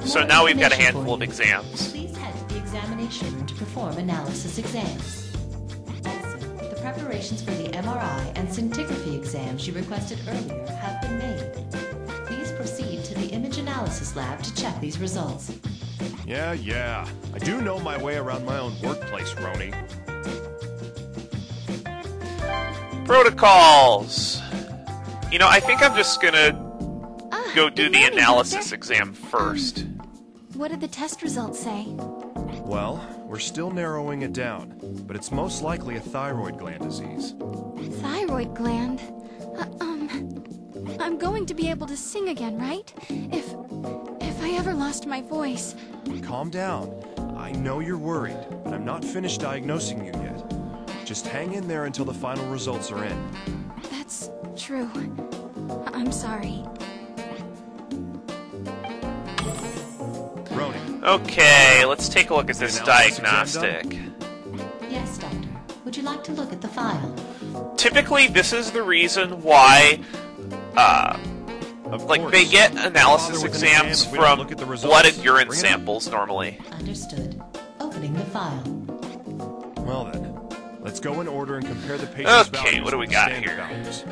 So now we've got a handful of exams. Please head to the examination room to perform analysis exams. Also, the preparations for the MRI and scintigraphy exams you requested earlier have been made. Please proceed to the image analysis lab to check these results. Yeah. I do know my way around my own workplace, Roni. Protocols! You know, I think I'm just gonna go do the analysis exam first. What did the test results say? Well, we're still narrowing it down, but it's most likely a thyroid gland disease. Thyroid gland? I'm going to be able to sing again, right? If I ever lost my voice. Calm down. I know you're worried, but I'm not finished diagnosing you yet. Just hang in there until the final results are in. That's true. I'm sorry. Roni. Okay, let's take a look at this Analysis diagnostic. Yes, Doctor. Would you like to look at the file? Typically, this is the reason why, they get analysis exams from blood and urine samples normally. Understood. Opening the file. Well then, let's go in order and compare the patient's values. Okay, what do we with got standard here? values.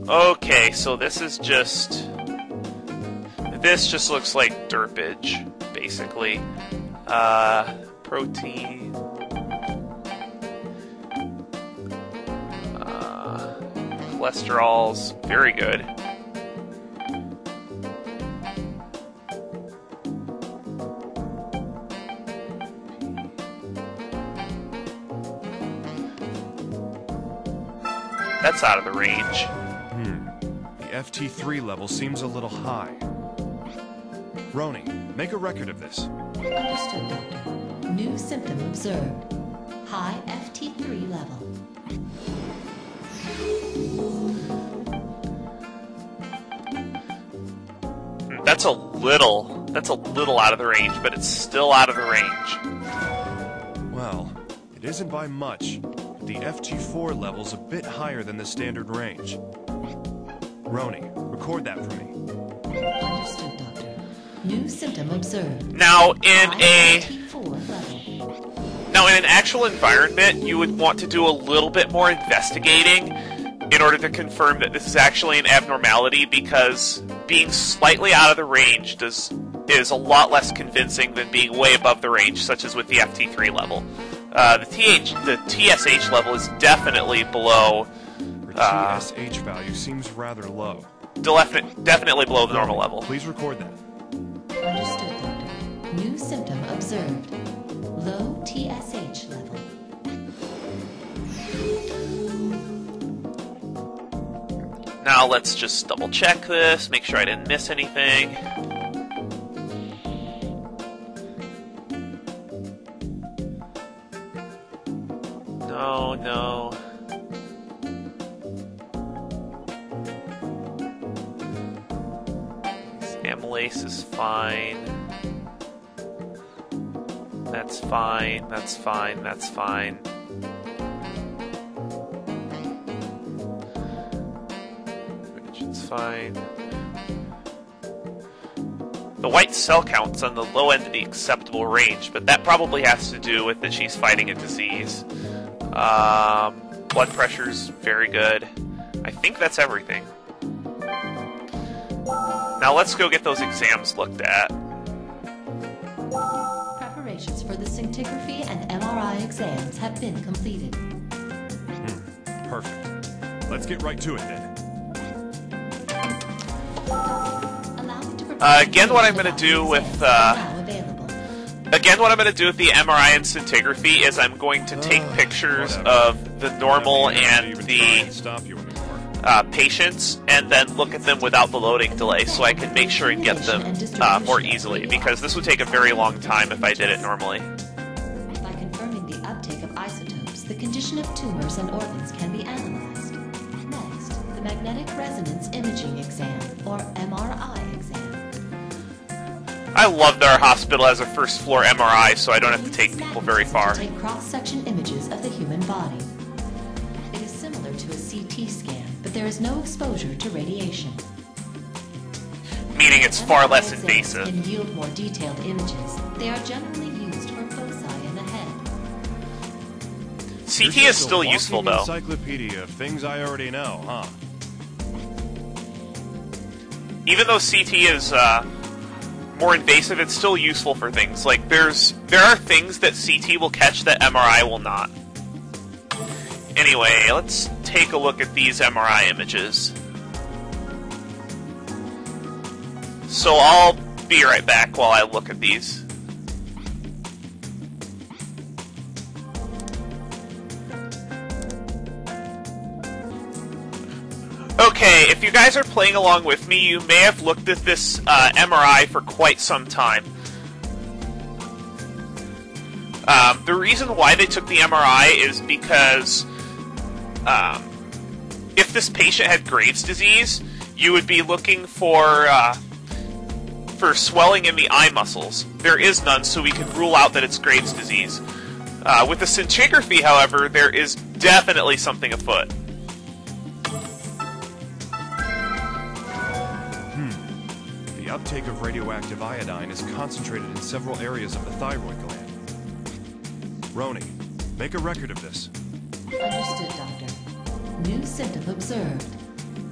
Okay, so this just looks like derpage, basically. Protein. Cholesterol's very good. That's out of the range. The FT3 level seems a little high. Roni, make a record of this. Understood, Doctor. New symptom observed. High FT3 level. That's a little out of the range, but it's still out of the range. Well, it isn't by much, but the FT4 level's a bit higher than the standard range. Roni, record that for me. Understood, Doctor. New symptom observed. Now, in High FT4 level. in an actual environment, you would want to do a little bit more investigating in order to confirm that this is actually an abnormality, because being slightly out of the range is a lot less convincing than being way above the range, such as with the FT3 level. The TSH level is definitely below. Her TSH value seems rather low. Definitely below the normal level. Please record that. Understood, Doctor. New symptom observed. Low TSH level. Now let's just double check this, make sure I didn't miss anything. No. Amylase is fine. That's fine. It's fine. The white cell count's on the low end of the acceptable range, but that probably has to do with that she's fighting a disease. Blood pressure's very good. I think that's everything. Now let's go get those exams looked at. Preparations for the scintigraphy and MRI exams have been completed. Perfect. Let's get right to it then. Again, what I'm going to do with the MRI and scintigraphy is I'm going to take pictures of the normal and the patients, and then look at them without the loading delay, so I can make sure and get them more easily, because this would take a very long time if I did it normally. By confirming the uptake of isotopes, the condition of tumors and organs can be analyzed. Next, the magnetic resonance imaging exam, or MRI exam. I love that our hospital has a first floor MRI, so I don't have to take people very far. Take cross-section images of the human body. It is similar to a CT scan, but there is no exposure to radiation. Meaning it's far less MRI invasive. Can yield more detailed images. They are generally used for foci in the head. CT is still useful, though. Encyclopedia of things I already know, huh? Even though CT is more invasive, it's still useful for things. Like, there are things that CT will catch that MRI will not. Anyway, let's take a look at these MRI images. So I'll be right back while I look at these. Okay, if you guys are playing along with me, you may have looked at this MRI for quite some time. The reason why they took the MRI is because if this patient had Graves' disease, you would be looking for swelling in the eye muscles. There is none, so we can rule out that it's Graves' disease. With the scintigraphy, however, there is definitely something afoot. The uptake of radioactive iodine is concentrated in several areas of the thyroid gland. Roni, make a record of this. Understood, Doctor. New symptom observed.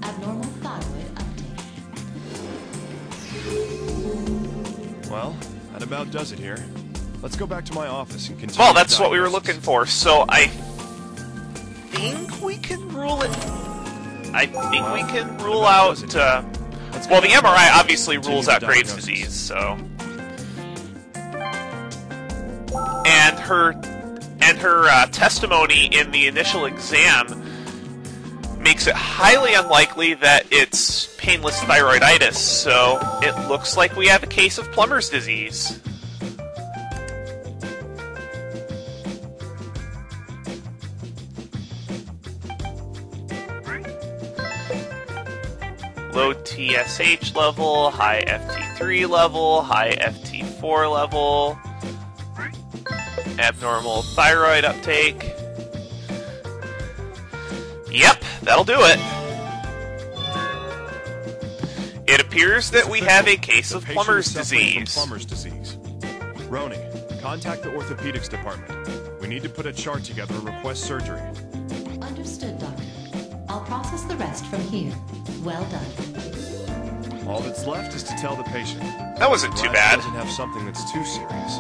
Abnormal thyroid uptake. Well, that about does it here. Let's go back to my office and continue. Well, that's the what we were diagnosis. looking for, so I think we can rule it. I think we can rule out. Well, the MRI obviously rules out Graves' disease, so. And her testimony in the initial exam makes it highly unlikely that it's painless thyroiditis, so it looks like we have a case of plumber's disease. Low TSH level, high FT3 level, high FT4 level, abnormal thyroid uptake. Yep, that'll do it. It appears that we have a case of Patient plumber's is suffering from disease. Plumber's disease. Roni, contact the orthopedics department. We need to put a chart together and request surgery. Understood, Doctor. I'll process the rest from here. Well done. All that's left is to tell the patient. That wasn't too Glad bad. he doesn't have something that's too serious.